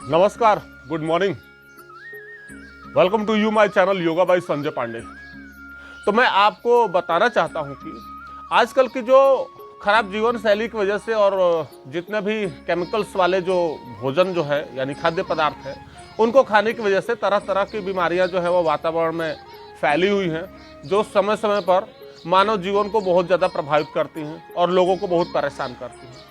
नमस्कार, good morning. Welcome to you my channel yoga by Sanjay Pandey. तो मैं आपको बताना चाहता हूं कि आजकल की जो खराब जीवन शैली की वजह से और जितने भी केमिकल्स वाले जो भोजन जो है यानी खाद्य पदार्थ है उनको खाने की वजह से तरह तरह की बीमारियां जो है वो वातावरण में फैली हुई हैं, जो समय समय पर मानव जीवन को बहुत ज़्यादा प्रभावित करती हैं और लोगों को बहुत परेशान करती हैं।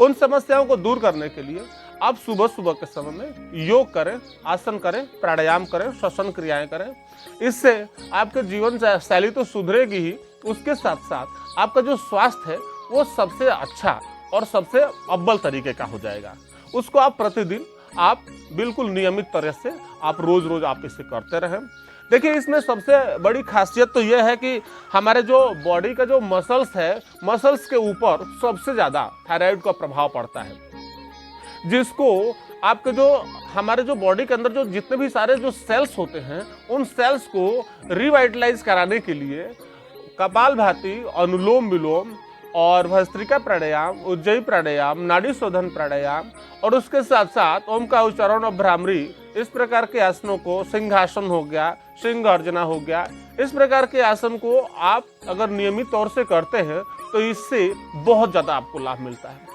उन समस्याओं को दूर करने के लिए आप सुबह सुबह के समय में योग करें, आसन करें, प्राणायाम करें, श्वसन क्रियाएं करें। इससे आपके जीवन शैली तो सुधरेगी ही, उसके साथ साथ आपका जो स्वास्थ्य है वो सबसे अच्छा और सबसे अव्वल तरीके का हो जाएगा। उसको आप प्रतिदिन आप बिल्कुल नियमित तरह से आप रोज रोज आप इसे करते रहें। देखिए, इसमें सबसे बड़ी खासियत तो यह है कि हमारे जो बॉडी का जो मसल्स है, मसल्स के ऊपर सबसे ज़्यादा थायराइड का प्रभाव पड़ता है, जिसको आपके जो हमारे जो बॉडी के अंदर जो जितने भी सारे जो सेल्स होते हैं उन सेल्स को रिवाइटलाइज कराने के लिए कपालभाति, अनुलोम विलोम और भस्त्रिका प्राणायाम, उज्जयी प्राणायाम, नाड़ी शोधन प्राणायाम और उसके साथ साथ ओम का उच्चारण और भ्रामरी, इस प्रकार के आसनों को, सिंहासन हो गया, सिंह गर्जना हो गया, इस प्रकार के आसन को आप अगर नियमित तौर से करते हैं तो इससे बहुत ज़्यादा आपको लाभ मिलता है।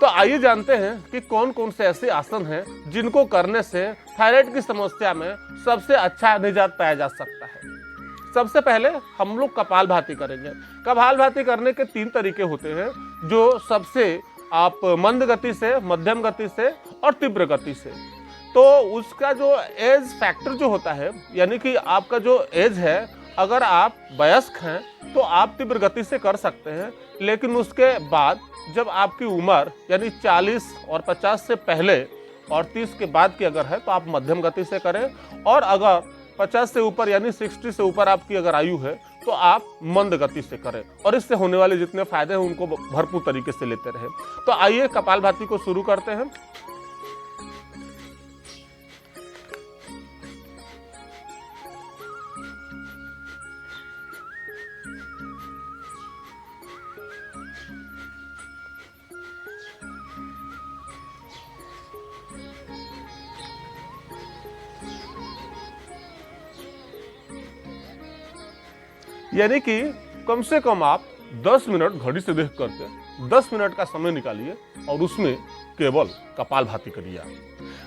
तो आइए जानते हैं कि कौन कौन से ऐसे आसन हैं जिनको करने से थायराइड की समस्या में सबसे अच्छा निजात पाया जा सकता है। सबसे पहले हम लोग कपालभाति करेंगे। कपालभाति करने के 3 तरीके होते हैं, जो सबसे आप मंद गति से, मध्यम गति से और तीव्र गति से। तो उसका जो एज फैक्टर जो होता है, यानी कि आपका जो एज है, अगर आप वयस्क हैं तो आप तीव्र गति से कर सकते हैं, लेकिन उसके बाद जब आपकी उम्र यानी 40 और 50 से पहले और 30 के बाद की अगर है तो आप मध्यम गति से करें, और अगर 50 से ऊपर यानी 60 से ऊपर आपकी अगर आयु है तो आप मंद गति से करें, और इससे होने वाले जितने फायदे हैं उनको भरपूर तरीके से लेते रहें। तो आइए कपालभाति को शुरू करते हैं। यानी कि कम से कम आप 10 मिनट घड़ी से देख करके 10 मिनट का समय निकालिए और उसमें केवल कपालभाति करिए।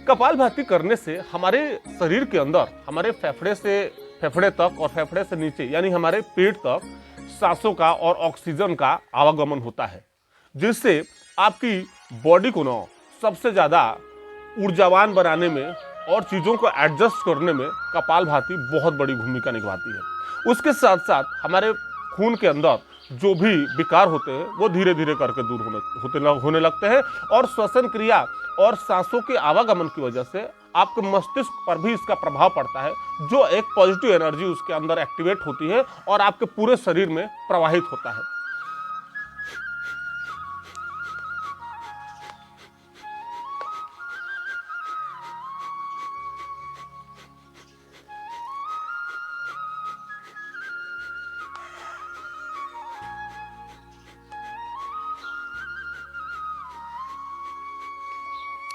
कपालभाति करने से हमारे शरीर के अंदर, हमारे फेफड़े से फेफड़े तक और फेफड़े से नीचे यानी हमारे पेट तक सांसों का और ऑक्सीजन का आवागमन होता है, जिससे आपकी बॉडी को ना सबसे ज़्यादा ऊर्जावान बनाने में और चीज़ों को एडजस्ट करने में कपालभाति बहुत बड़ी भूमिका निभाती है। उसके साथ साथ हमारे खून के अंदर जो भी विकार होते हैं वो धीरे धीरे करके दूर होने लगते हैं, और श्वसन क्रिया और सांसों के आवागमन की वजह से आपके मस्तिष्क पर भी इसका प्रभाव पड़ता है, जो एक पॉजिटिव एनर्जी उसके अंदर एक्टिवेट होती है और आपके पूरे शरीर में प्रवाहित होता है।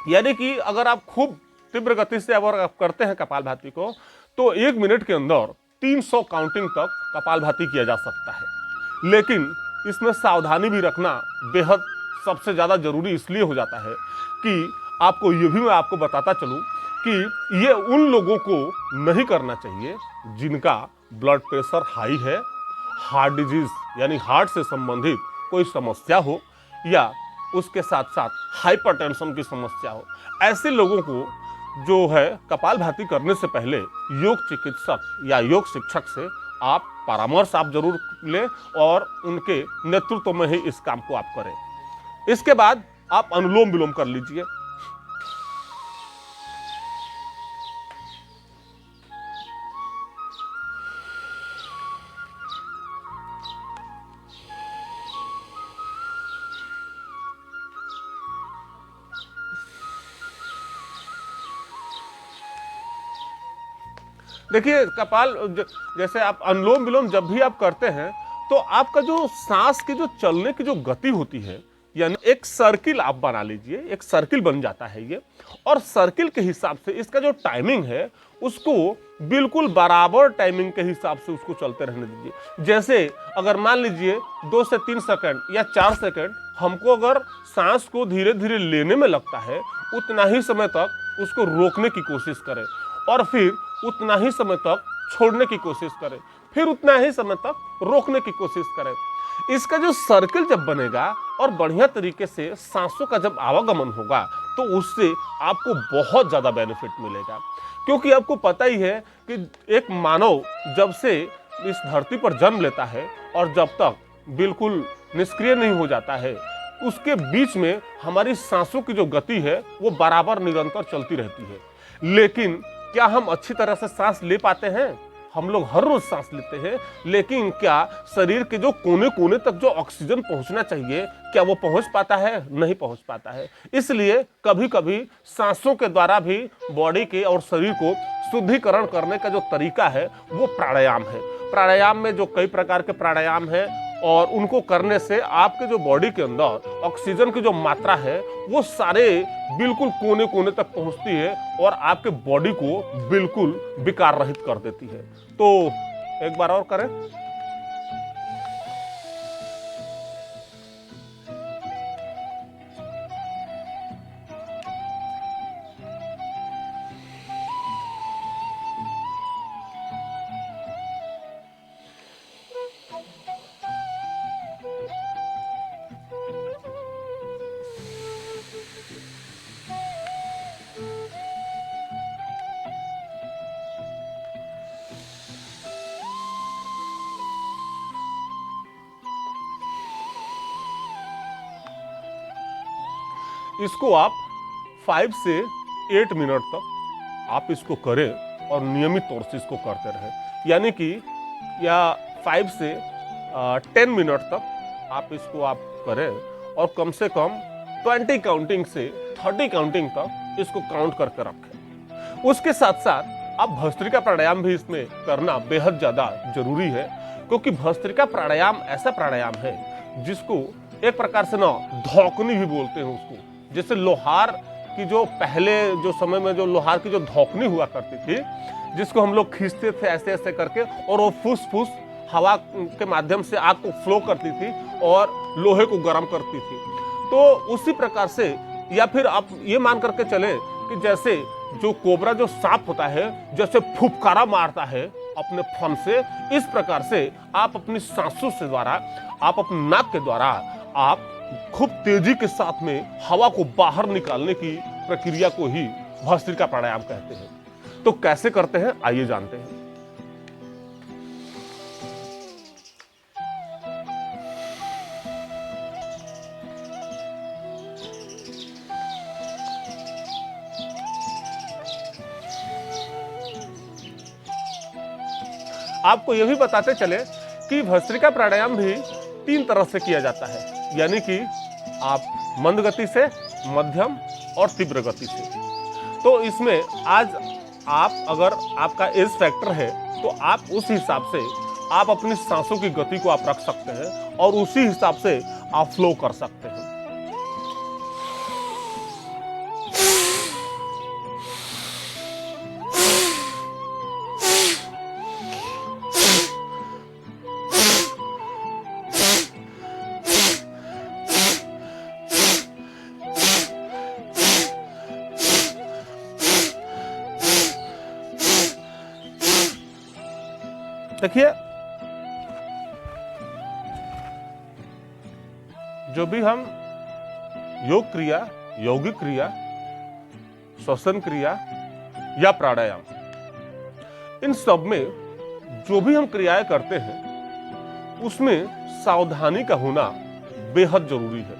यानी कि अगर आप खूब तीव्र गति से अगर आप करते हैं कपालभाति को, तो 1 मिनट के अंदर 300 काउंटिंग तक कपालभाति किया जा सकता है। लेकिन इसमें सावधानी भी रखना बेहद सबसे ज़्यादा जरूरी इसलिए हो जाता है कि आपको ये भी मैं आपको बताता चलूँ कि ये उन लोगों को नहीं करना चाहिए जिनका ब्लड प्रेशर हाई है, हार्ट डिजीज यानी हार्ट से संबंधित कोई समस्या हो, या उसके साथ साथ हाइपरटेंशन की समस्या हो। ऐसे लोगों को जो है कपालभाति करने से पहले योग चिकित्सक या योग शिक्षक से आप परामर्श आप जरूर लें और उनके नेतृत्व में ही इस काम को आप करें। इसके बाद आप अनुलोम विलोम कर लीजिए। देखिए, जैसे आप अनुलोम विलोम जब भी आप करते हैं तो आपका जो सांस की जो चलने की जो गति होती है यानी एक सर्किल आप बना लीजिए, एक सर्किल बन जाता है ये, और सर्किल के हिसाब से इसका जो टाइमिंग है उसको बिल्कुल बराबर टाइमिंग के हिसाब से उसको चलते रहने दीजिए। जैसे अगर मान लीजिए 2 से 3 सेकंड या 4 सेकंड हमको अगर सांस को धीरे धीरे लेने में लगता है, उतना ही समय तक उसको रोकने की कोशिश करें और फिर उतना ही समय तक छोड़ने की कोशिश करें, फिर उतना ही समय तक रोकने की कोशिश करें। इसका जो सर्किल जब बनेगा और बढ़िया तरीके से सांसों का जब आवागमन होगा तो उससे आपको बहुत ज़्यादा बेनिफिट मिलेगा। क्योंकि आपको पता ही है कि एक मानव जब से इस धरती पर जन्म लेता है और जब तक बिल्कुल निष्क्रिय नहीं हो जाता है, उसके बीच में हमारी सांसों की जो गति है वो बराबर निरंतर चलती रहती है। लेकिन क्या हम अच्छी तरह से सांस ले पाते हैं? हम लोग हर रोज सांस लेते हैं, लेकिन क्या शरीर के जो कोने कोने तक जो ऑक्सीजन पहुंचना चाहिए, क्या वो पहुंच पाता है? नहीं पहुंच पाता है। इसलिए कभी कभी सांसों के द्वारा भी बॉडी के और शरीर को शुद्धिकरण करने का जो तरीका है वो प्राणायाम है। प्राणायाम में जो कई प्रकार के प्राणायाम है और उनको करने से आपके जो बॉडी के अंदर ऑक्सीजन की जो मात्रा है वो सारे बिल्कुल कोने कोने तक पहुंचती है और आपके बॉडी को बिल्कुल विकार रहित कर देती है। तो एक बार और करें। इसको आप 5 से 8 मिनट तक आप इसको करें और नियमित तौर से इसको करते रहें। यानी कि या 5 से 10 मिनट तक आप इसको आप करें और कम से कम 20 काउंटिंग से 30 काउंटिंग तक इसको काउंट करके रखें। उसके साथ साथ आप भस्त्रिका प्राणायाम भी इसमें करना बेहद ज़्यादा जरूरी है, क्योंकि भस्त्रिका प्राणायाम ऐसा प्राणायाम है जिसको एक प्रकार से ना धौकनी भी बोलते हैं उसको। जैसे लोहार की जो पहले जो समय में जो लोहार की जो धौकनी हुआ करती थी, जिसको हम लोग खींचते थे ऐसे ऐसे करके और वो फुस फुस हवा के माध्यम से आग को फ्लो करती थी और लोहे को गर्म करती थी। तो उसी प्रकार से, या फिर आप ये मान करके चले कि जैसे जो कोबरा जो सांप होता है जैसे फुफकारा मारता है अपने फन से, इस प्रकार से आप अपनी सांसों से द्वारा, आप अपने नाक के द्वारा आप खूब तेजी के साथ में हवा को बाहर निकालने की प्रक्रिया को ही भस्त्रिका प्राणायाम कहते हैं। तो कैसे करते हैं आइए जानते हैं। आपको यह भी बताते चले कि भस्त्रिका प्राणायाम भी 3 तरह से किया जाता है, यानी कि आप मंद गति से, मध्यम और तीव्र गति से। तो इसमें आज आप अगर आपका एज फैक्टर है तो आप उस हिसाब से आप अपनी सांसों की गति को आप रख सकते हैं और उसी हिसाब से आप फ्लो कर सकते हैं। देखिए, जो भी हम योग क्रिया, यौगिक क्रिया, श्वसन क्रिया या प्राणायाम, इन सब में जो भी हम क्रियाएं करते हैं उसमें सावधानी का होना बेहद जरूरी है।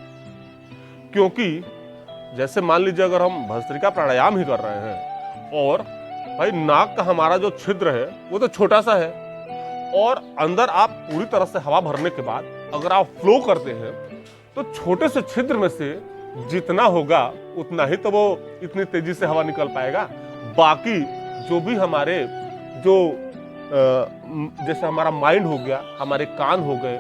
क्योंकि जैसे मान लीजिए अगर हम भस्त्रिका प्राणायाम ही कर रहे हैं और भाई नाक का हमारा जो छिद्र है वो तो छोटा सा है और अंदर आप पूरी तरह से हवा भरने के बाद अगर आप फ्लो करते हैं तो छोटे से छिद्र में से जितना होगा उतना ही तो वो इतनी तेजी से हवा निकल पाएगा। बाकी जो भी हमारे जो जैसे हमारा माइंड हो गया, हमारे कान हो गए,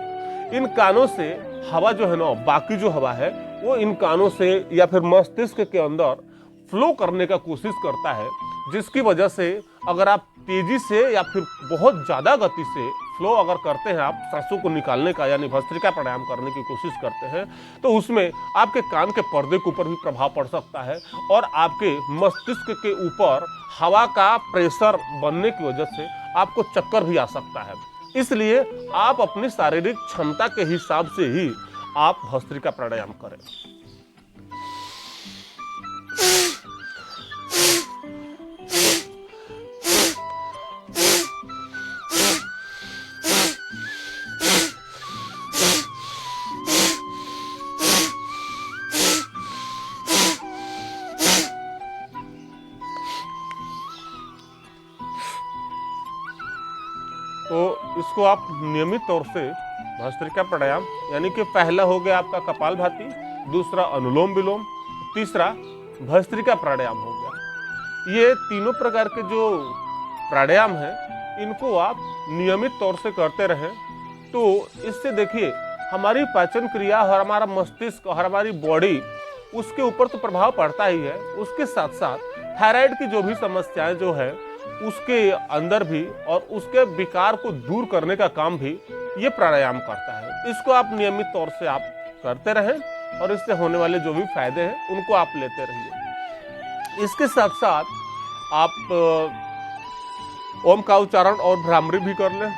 इन कानों से हवा जो है ना, बाकी जो हवा है वो इन कानों से या फिर मस्तिष्क के अंदर फ्लो करने का कोशिश करता है, जिसकी वजह से अगर आप तेजी से या फिर बहुत ज्यादा गति से फ्लो अगर करते हैं, आप सांसों को निकालने का यानी भस्त्रिका प्राणायाम करने की कोशिश करते हैं, तो उसमें आपके कान के पर्दे के ऊपर भी प्रभाव पड़ सकता है और आपके मस्तिष्क के ऊपर हवा का प्रेशर बनने की वजह से आपको चक्कर भी आ सकता है। इसलिए आप अपनी शारीरिक क्षमता के हिसाब से ही आप भस्त्रिका प्राणायाम करें। तो इसको आप नियमित तौर से भस्त्रिका प्राणायाम यानी कि पहला हो गया आपका कपालभाति, दूसरा अनुलोम विलोम, तीसरा भस्त्रिका प्राणायाम हो गया। ये तीनों प्रकार के जो प्राणायाम हैं इनको आप नियमित तौर से करते रहें, तो इससे देखिए हमारी पाचन क्रिया और हमारा मस्तिष्क और हमारी बॉडी उसके ऊपर तो प्रभाव पड़ता ही है, उसके साथ साथ थायराइड की जो भी समस्याएं जो है उसके अंदर भी और उसके विकार को दूर करने का काम भी ये प्राणायाम करता है। इसको आप नियमित तौर से आप करते रहें और इससे होने वाले जो भी फायदे हैं उनको आप लेते रहिए। इसके साथ साथ आप ओम का उच्चारण और भ्रामरी भी कर लें।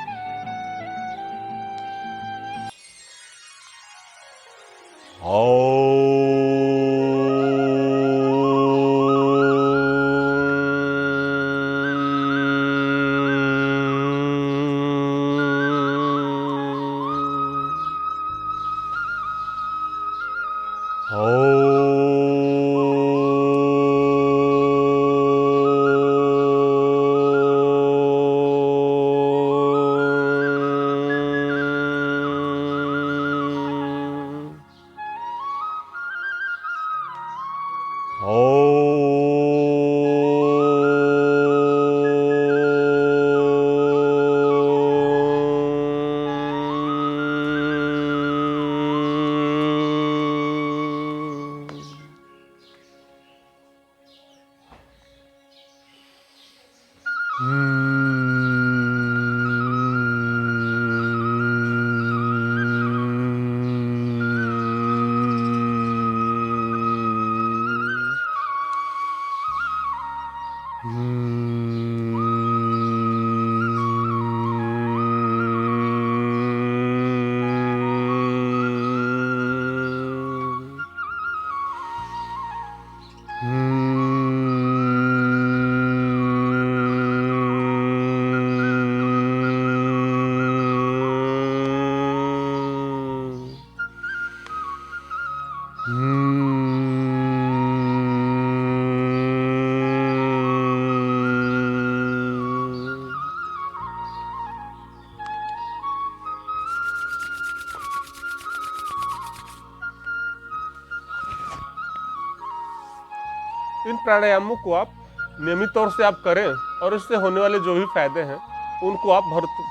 इन प्राणायामों को आप नियमित तौर से आप करें और इससे होने वाले जो भी फायदे हैं उनको आप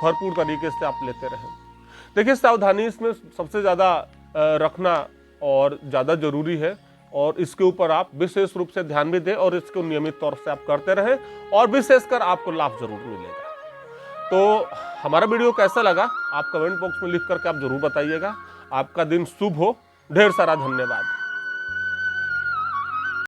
भरपूर तरीके से आप लेते रहें। देखिए, सावधानी इसमें सबसे ज़्यादा रखना और ज़्यादा जरूरी है और इसके ऊपर आप विशेष रूप से ध्यान भी दें और इसको नियमित तौर से आप करते रहें और विशेषकर आपको लाभ जरूर मिलेगा। तो हमारा वीडियो कैसा लगा आप कमेंट बॉक्स में लिख करके आप जरूर बताइएगा। आपका दिन शुभ हो। ढेर सारा धन्यवाद।